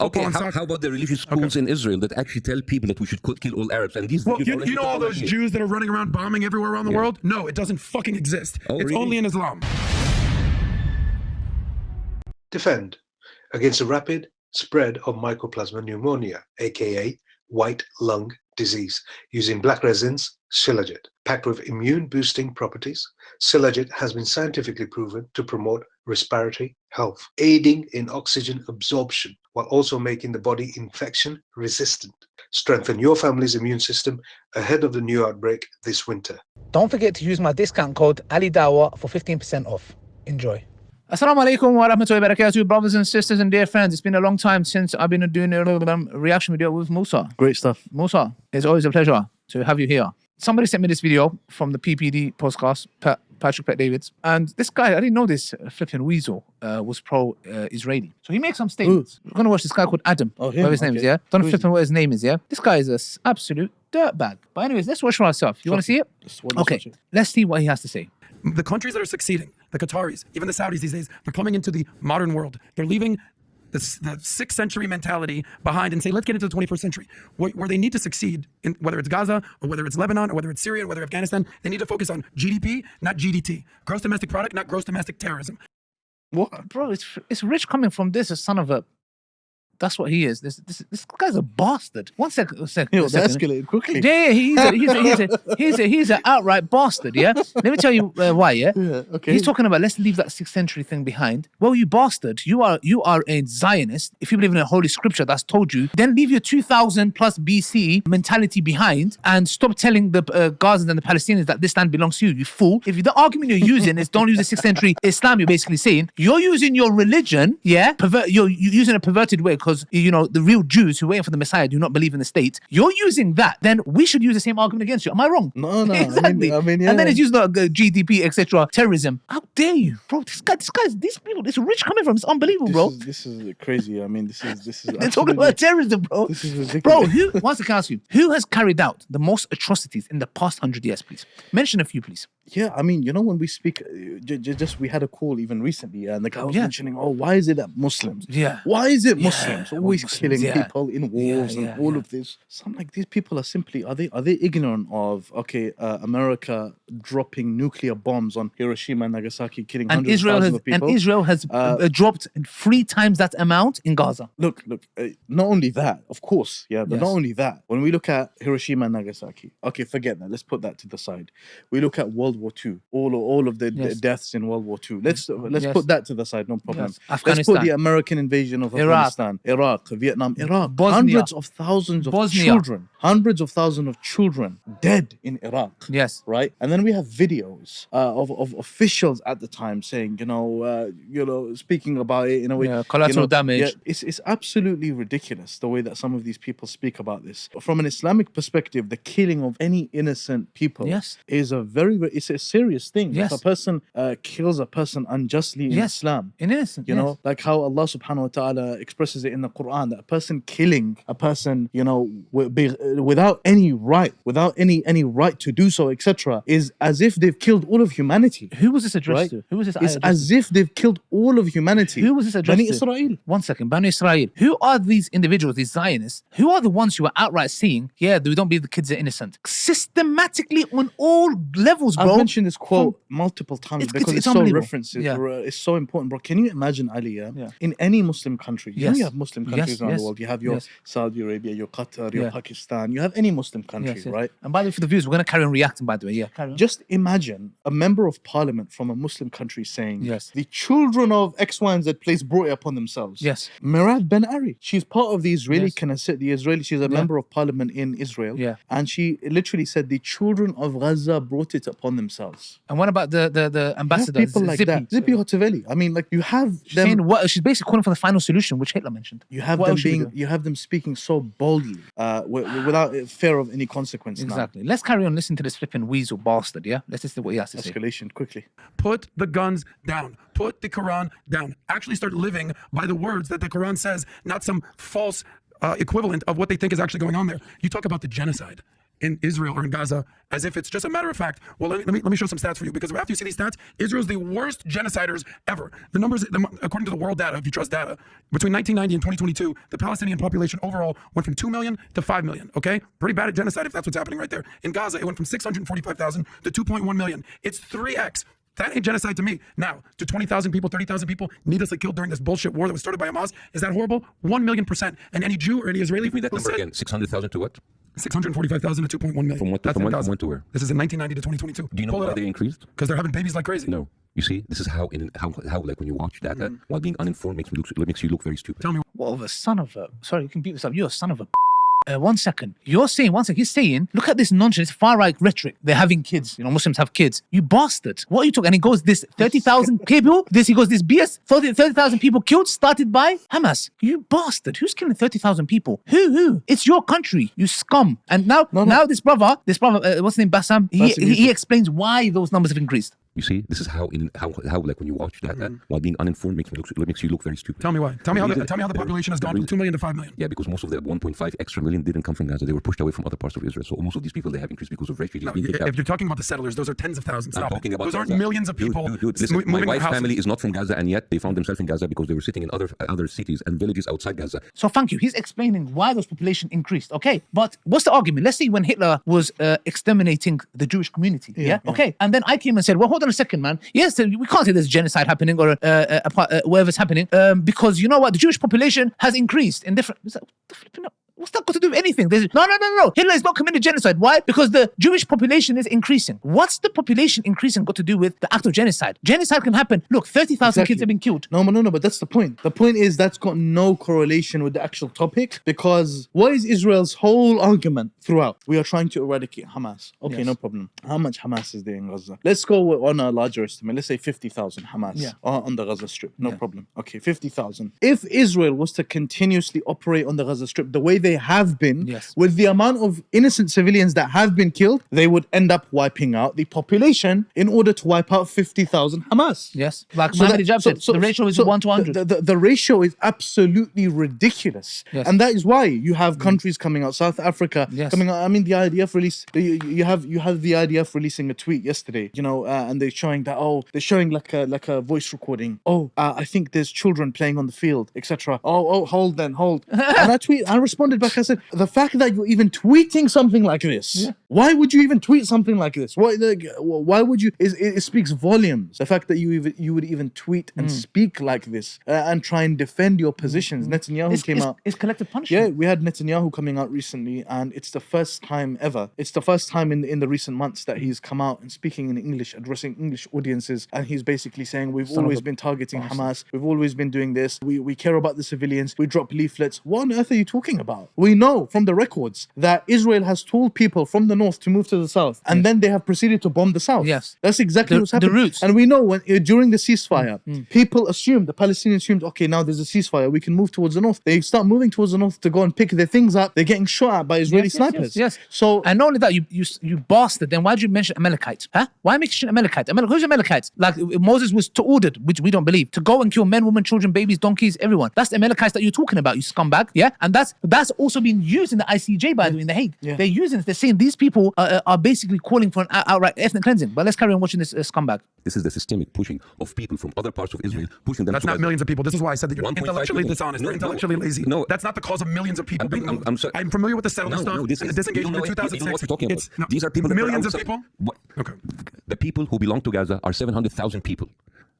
Okay, how about the religious schools in Israel that actually tell people that we should kill all Arabs? And these, well, you know all those Jews that are running around bombing everywhere around the world? No, it doesn't fucking exist. It's really? only in Islam. Defend against the rapid spread of Mycoplasma pneumonia, aka white lung disease, using black resins, Shilajit. Packed with immune-boosting properties, Shilajit has been scientifically proven to promote respiratory health, aiding in oxygen absorption while also making the body infection-resistant. Strengthen your family's immune system ahead of the new outbreak this winter. Don't forget to use my discount code AliDawah for 15% off. Enjoy. Assalamu alaikum wa rahmatullahi wa barakatuh, brothers and sisters and dear friends. It's been a long time since I've been doing a reaction video with Musa. Great stuff. Musa, it's always a pleasure to have you here. Somebody sent me this video from the PPD podcast, Patrick Pet Davids. And this guy, I didn't know this flipping weasel was pro-Israeli. So he makes some statements. We're going to watch this guy called Adam. Oh, whatever his name is, yeah? Don't flip what his name is, yeah? This guy is an absolute dirtbag. But anyways, let's watch for ourselves. You want to see it? Okay, let's see what he has to say. The countries that are succeeding, the Qataris, even the Saudis these days, they're coming into the modern world. They're leaving the 6th century mentality behind and say, let's get into the 21st century, where they need to succeed, in whether it's Gaza, or whether it's Lebanon, or whether it's Syria, or whether Afghanistan. They need to focus on GDP, not GDT. Gross domestic product, not gross domestic terrorism. What? Bro, it's rich coming from this, a son of a... That's what he is. This guy's a bastard. One second. That escalated quickly. Yeah, he's an outright bastard. Yeah. Let me tell you why. Yeah. Okay. He's talking about let's leave that 6th century thing behind. Well, you bastard, you are a Zionist. If you believe in a holy scripture that's told you, then leave your 2000 plus BC mentality behind and stop telling the Gazans and the Palestinians that this land belongs to you. You fool. If the argument you're using is don't use the 6th century Islam, you're basically saying you're using your religion. Yeah. You're using a perverted way. Because, you know, the real Jews who are waiting for the Messiah do not believe in the state. You're using that. Then we should use the same argument against you. Am I wrong? No. Exactly. I mean, yeah. And then it's used GDP, etc. Terrorism. How dare you? Bro, these people, it's rich coming from. It's unbelievable, bro. This is crazy. I mean, this is They're talking about terrorism, bro. This is ridiculous. Bro, once I can ask you, who has carried out the most atrocities in the past 100 years, please? Mention a few, please. Yeah, I mean, you know, when we speak, we had a call even recently, and the guy was mentioning, why is it that Muslims? Yeah. Why is it Muslims always killing yeah. people in wars and all of this? So I'm like, these people are simply, are they ignorant of, America dropping nuclear bombs on Hiroshima and Nagasaki, killing hundreds of thousands of people? And Israel has dropped 3 times that amount in Gaza. Look, not only that, of course, but not only that, when we look at Hiroshima and Nagasaki, okay, forget that, let's put that to the side. We look at World War II, all of the deaths in World War II. Let's put that to the side, no problem. Let's put the American invasion of Afghanistan, Iraq, Vietnam, Bosnia. Hundreds of thousands of children dead in Iraq. Yes. Right? And then we have videos of officials at the time saying, speaking about it in a way. Collateral damage. Yeah, it's absolutely ridiculous the way that some of these people speak about this. From an Islamic perspective, the killing of any innocent people is it's a serious thing. Yes. If a person kills a person unjustly in Islam, innocent, you know, like how Allah subhanahu wa ta'ala expresses it in the Quran, that a person killing a person, without any right to do so, etc., is as if they've killed all of humanity. Who was this addressed to? Who was this? It's as if they've killed all of humanity. Who was this addressed Bani to? Israel. One second, Bani Israel. Who are these individuals, these Zionists? Who are the ones who are outright saying, we don't believe the kids are innocent? Systematically on all levels, bro. I've mentioned this quote multiple times because it's so references. Yeah. It's so important, bro. Can you imagine, Ali, in any Muslim country, you have Muslim countries around the world. You have your Saudi Arabia, your Qatar, your Pakistan. You have any Muslim country, right? And by the way, for the viewers, we're going to carry on reacting, by the way. Carry on. Just imagine a member of parliament from a Muslim country saying, the children of X, Y, and Z place brought it upon themselves. Yes. Murad Ben Ari, she's part of the Israeli Knesset, she's a member of parliament in Israel. Yeah. And she literally said the children of Gaza brought it upon themselves. And what about the ambassador? People like that. Zippy Hotoveli. I mean, like, you have them. She's basically calling for the final solution, which Hitler mentioned. You have them speaking so boldly, without fear of any consequence. Exactly. Let's carry on listening to this flipping weasel bastard, yeah? Let's listen to what he has to say. Escalation, quickly. Put the guns down. Put the Quran down. Actually start living by the words that the Quran says, not some false equivalent of what they think is actually going on there. You talk about the genocide in Israel or in Gaza as if it's just a matter of fact. Well, let me show some stats for you, because after you see these stats, Israel's the worst genociders ever. The numbers, according to the world data, if you trust data, between 1990 and 2022, the Palestinian population overall went from 2 million to 5 million, okay? Pretty bad at genocide if that's what's happening right there. In Gaza, it went from 645,000 to 2.1 million. It's 3x. That ain't genocide to me. Now, to 20,000 people, 30,000 people needlessly killed during this bullshit war that was started by Hamas, is that horrible? 1,000,000%. And any Jew or any Israeli, That number again, 600,000 to what? 645,000 to 2.1 million. From what That's in from Gaza. when to where? This is in 1990 to 2022. Do you know why they increased? Because they're having babies like crazy. No. You see, this is how like when you watch that, while being uninformed makes you look very stupid. Tell me. What of a son of a... Sorry, you can beat this up. You're a son of a... One second. He's saying, look at this nonsense, far-right rhetoric. They're having kids. Muslims have kids. You bastard. What are you talking? And he goes, this 30,000 people, he goes, this BS, 30,000 people killed, started by Hamas. You bastard. Who's killing 30,000 people? Who? It's your country, you scum. And now this brother, what's his name, Bassem, he explains why those numbers have increased. You see, this is how like when you watch that, while being uninformed makes you look very stupid. Tell me why. Tell me how the population has gone from 2 million to 5 million. Yeah, because most of the 1.5 extra million didn't come from Gaza. They were pushed away from other parts of Israel. So most of these people, they have increased because of refugees being kicked out. If you're talking about the settlers, those are tens of thousands. I'm talking about those aren't Gaza. millions of people. Listen, my wife's family is not from Gaza, and yet they found themselves in Gaza because they were sitting in other cities and villages outside Gaza. So thank you. He's explaining why those population increased. Okay, but what's the argument? Let's say when Hitler was exterminating the Jewish community. Yeah. Okay, and then I came and said, well, hold on a second, man. Yes, we can't say there's genocide happening or whatever's happening because you know what? The Jewish population has increased in different... What's that got to do with anything? No. Hitler is not committing genocide. Why? Because the Jewish population is increasing. What's the population increasing got to do with the act of genocide? Genocide can happen. Look, 30,000 kids have been killed. No, but that's the point. The point is that's got no correlation with the actual topic, because what is Israel's whole argument throughout? We are trying to eradicate Hamas. Okay, yes. No problem. How much Hamas is there in Gaza? Let's go on a larger estimate. Let's say 50,000 Hamas on the Gaza Strip. No problem. Okay, 50,000. If Israel was to continuously operate on the Gaza Strip the way they have been, with the amount of innocent civilians that have been killed, they would end up wiping out the population in order to wipe out 50,000 Hamas. Yes, like Mohammed Hijab said, the ratio is 1 to 100. The ratio is absolutely ridiculous, and that is why you have countries coming out, South Africa coming out. I mean, the IDF released. You have the IDF releasing a tweet yesterday, and they're showing that they're showing like a voice recording. I think there's children playing on the field, etc. Hold. And I responded back. I said, the fact that you're even tweeting something like this, why would you even tweet something like this? Why would you? It speaks volumes. The fact that you would even tweet and speak like this and try and defend your positions. Netanyahu came out. It's collective punishment. Yeah, we had Netanyahu coming out recently, and it's the first time ever. It's the first time in the recent months that he's come out and speaking in English, addressing English audiences, and he's basically saying we've always been targeting Hamas. We've always been doing this. We care about the civilians. We drop leaflets. What on earth are you talking about? We know from the records that Israel has told people from the north to move to the south, and then they have proceeded to bomb the south. Yes, that's exactly what's happening. The roots. And we know when during the ceasefire, people assumed, the Palestinians assumed, okay, now there's a ceasefire, we can move towards the north. They start moving towards the north to go and pick their things up. They're getting shot at by Israeli snipers. Yes. So, and not only that, you bastard. Then why did you mention Amalekite? Huh? Why mention Amalekite? Who's Amalekite? Like Moses was ordered, which we don't believe, to go and kill men, women, children, babies, donkeys, everyone. That's the Amalekites that you're talking about, you scumbag. Yeah, and that's also being used in the ICJ, by the way, in The Hague. Yeah. They're using it. They're saying these people are basically calling for an outright ethnic cleansing. But let's carry on watching this scumbag. This is the systemic pushing of people from other parts of Israel, pushing them. That's not millions of people. This is why I said that you're intellectually dishonest. You're intellectually lazy. No, that's not the cause of millions of people. I'm sorry. I'm familiar with the settlement stuff. No, this is the disengagement in 2006. You know what you're talking about. These are people. Millions of people. Okay. The people who belong to Gaza are 700,000 people.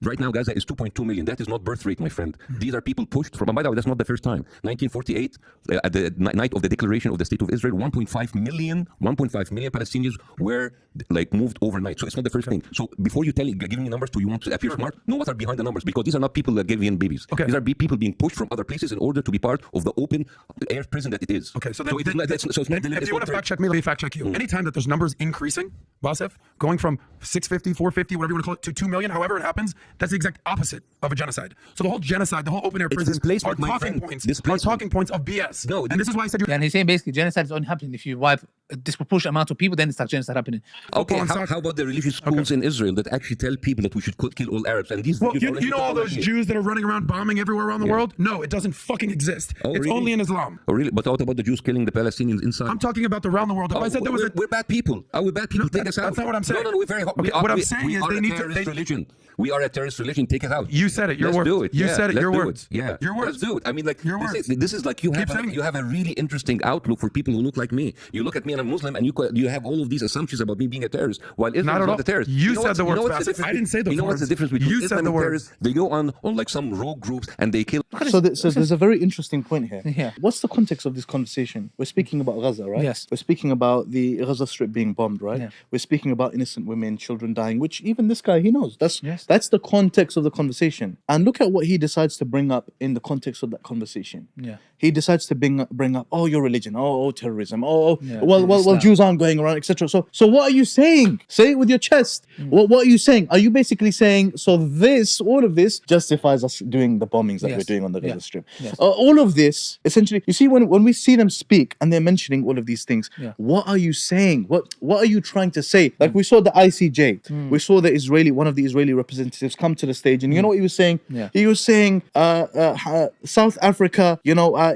Right now, Gaza is 2.2 million. That is not birth rate, my friend. These are people pushed from, and by the way, that's not the first time. 1948, at the night of the declaration of the State of Israel, 1.5 million Palestinians were moved overnight. So it's not the first thing. So before you giving me numbers, do you want to appear smart? No, what are behind the numbers? Because these are not people that give in babies. Okay. These are people being pushed from other places in order to be part of the open air prison that it is. Okay, so if you want to fact check me, let me fact check you. Anytime that there's numbers increasing, Bassem, going from 650, 450, whatever you want to call it, to 2 million, however it happens, that's the exact opposite of a genocide. So the whole genocide, the whole open air prison are talking points of BS. No, and this is why I said and he's saying basically genocide is only happening if you wipe a disproportionate amount of people, then it's like genocide happening. Okay, how about the religious schools in Israel that actually tell people that we should kill all Arabs? And these Well, you know all those Jews that are running around bombing everywhere around the world? No, it doesn't fucking exist. It's really? only in Islam. Oh, really? But what about the Jews killing the Palestinians inside? I'm talking about around the world. If I said there was we're bad people. We're bad people. Take us out. That's not what I'm saying. No, we're very. What I'm saying is they need to. Religion. We are a terrorist religion. Take us out. You said it. Your Let's words. do it. You said it. Let's Your do words. It. Yeah. Your words. Let's do it. I mean, like Your words. this is like you have a really interesting outlook for people who look like me. You look at me and I'm Muslim, and you have all of these assumptions about me being a terrorist, while Islam is not a terrorist. You said the words, Bassem. I didn't say the words. You know what's the difference between You Islam said the and words. terrorists? They go on like some rogue groups and they kill. So there's a very interesting point here. Yeah. What's the context of this conversation? We're speaking about Gaza, right? Yes. We're speaking about the Gaza Strip being bombed, right? Yeah. We're speaking about innocent women, children dying, which even this guy, he knows. That's the context of the conversation. And look at what he decides to bring up in the context of that conversation. Yeah. He decides to bring up, oh, your religion, oh, terrorism, well, Islam. Jews aren't going around, etc. So what are you saying? Say it with your chest. What are you saying? Are you basically saying, so all of this justifies us doing the bombings that we're doing on the Gaza Strip? Yes. All of this, essentially, you see, when we see them speak and they're mentioning all of these things, what are you saying? What are you trying to say? Like we saw the ICJ, we saw one of the Israeli representatives come to the stage, and you know what he was saying? Yeah. He was saying, South Africa,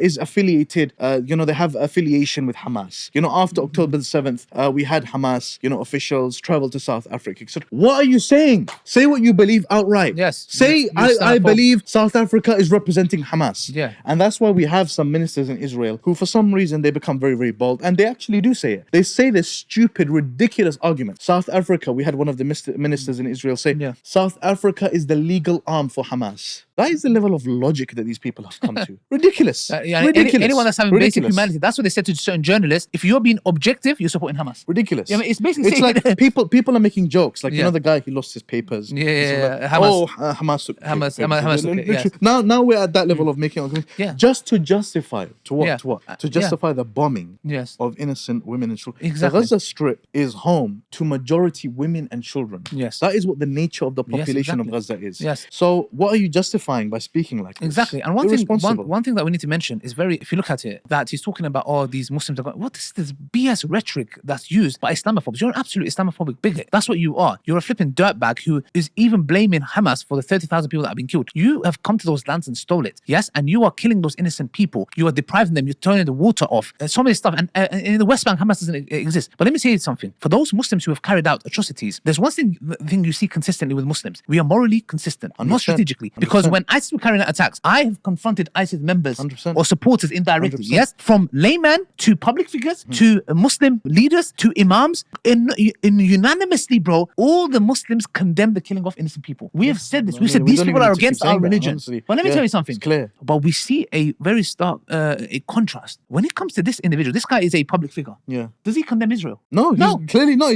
is affiliated, they have affiliation with Hamas. After October the 7th, we had Hamas, officials travel to South Africa, etc. What are you saying? Say what you believe outright. Yes. Say, I believe South Africa is representing Hamas. Yeah. And that's why we have some ministers in Israel who, for some reason, they become very, very bold. And they actually do say it. They say this stupid, ridiculous argument. South Africa, we had one of the ministers in Israel say, South Africa is the legal arm for Hamas. That is the level of logic that these people have come to. Ridiculous. Ridiculous. Anyone that's having basic humanity, that's what they said to certain journalists. If you're being objective, you're supporting Hamas. Ridiculous. Yeah, I mean, it's basically like people are making jokes. Like the guy, he lost his papers. Hamas. Hamas took Hamas. Yes. Now we're at that level of making just to justify to what? Yeah. To what? To justify the bombing of innocent women and children. Exactly. The Gaza Strip is home to majority women and children. Yes. That is what the nature of the population of Gaza is. Yes. So what are you justifying by speaking like this? Exactly. And one thing that we need to mention is if you look at it, that he's talking about these Muslims are going, what is this BS rhetoric that's used by Islamophobes? You're an absolute Islamophobic bigot. That's what you are. You're a flipping dirtbag who is even blaming Hamas for the 30,000 people that have been killed. You have come to those lands and stole it. Yes, and you are killing those innocent people. You are depriving them. You're turning the water off. So many stuff. And in the West Bank, Hamas doesn't exist. But let me say something. For those Muslims who have carried out atrocities, there's one thing you see consistently with Muslims. We are morally consistent, not strategically. 100%. Because when ISIS were carrying out attacks, I have confronted ISIS members 100%. or supporters indirectly. 100%. Yes, from laymen to public figures to Muslim leaders to imams. In unanimously, bro, all the Muslims condemn the killing of innocent people. We have said this. We've said these people are against our religion. But let me tell you something. It's clear. But we see a very stark a contrast when it comes to this individual. This guy is a public figure. Yeah. Does he condemn Israel? No, he's clearly not.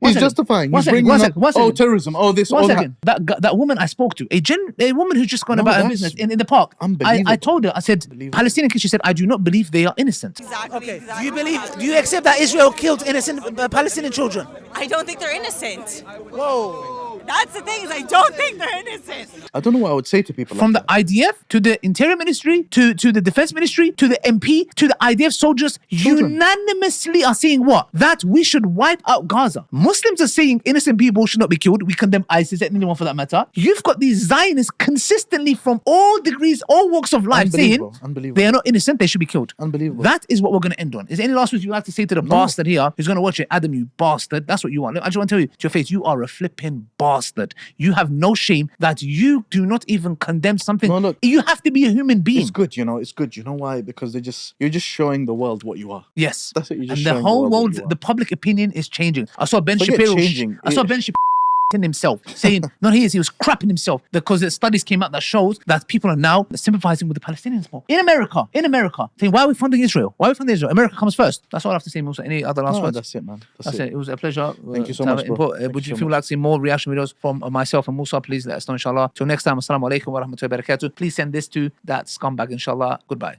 He's justifying. He's bringing up, terrorism, this, one all second. That woman I spoke to, a woman who's just gone about her business in the park. I told her, I said, Palestinian kids, she said, I do not believe they are innocent. Exactly. Okay. Do you accept that Israel killed innocent Palestinian children? I don't think they're innocent. Whoa. That's the thing, is I don't think they're innocent. I don't know what I would say to people from like the IDF to the Interior Ministry to the Defense Ministry to the MP to the IDF soldiers unanimously are saying what? That we should wipe out Gaza. Muslims are saying innocent people should not be killed. We condemn ISIS and anyone for that matter. You've got these Zionists consistently from all degrees, all walks of life saying they are not innocent, they should be killed. Unbelievable. That is what we're going to end on. Is there any last words you'd like to say to the bastard here who's going to watch it? Adam, you bastard. That's what you want. Look, I just want to tell you to your face, you are a flipping bastard. You have no shame that you do not even condemn something. No, look, you have to be a human being. It's good, it's good. You know why? Because you're just showing the world what you are. Yes. That's what you're just and showing the whole world, what you are. the public opinion is changing. I saw Ben Forget Shapiro. changing. I saw Ben Shapiro himself saying, not he was crapping himself because the studies came out that shows that people are now sympathizing with the Palestinians more. In America, saying, why are we funding Israel? America comes first. That's all I have to say, Musa. Any other last words? That's it, man. That's it. It was a pleasure. Thank you so much, bro. Would you feel like seeing more reaction videos from myself and Musa? Please let us know, inshallah. Till next time, assalamu alaikum wa rahmatullahi wa barakatuh. Please send this to that scumbag, inshallah. Goodbye.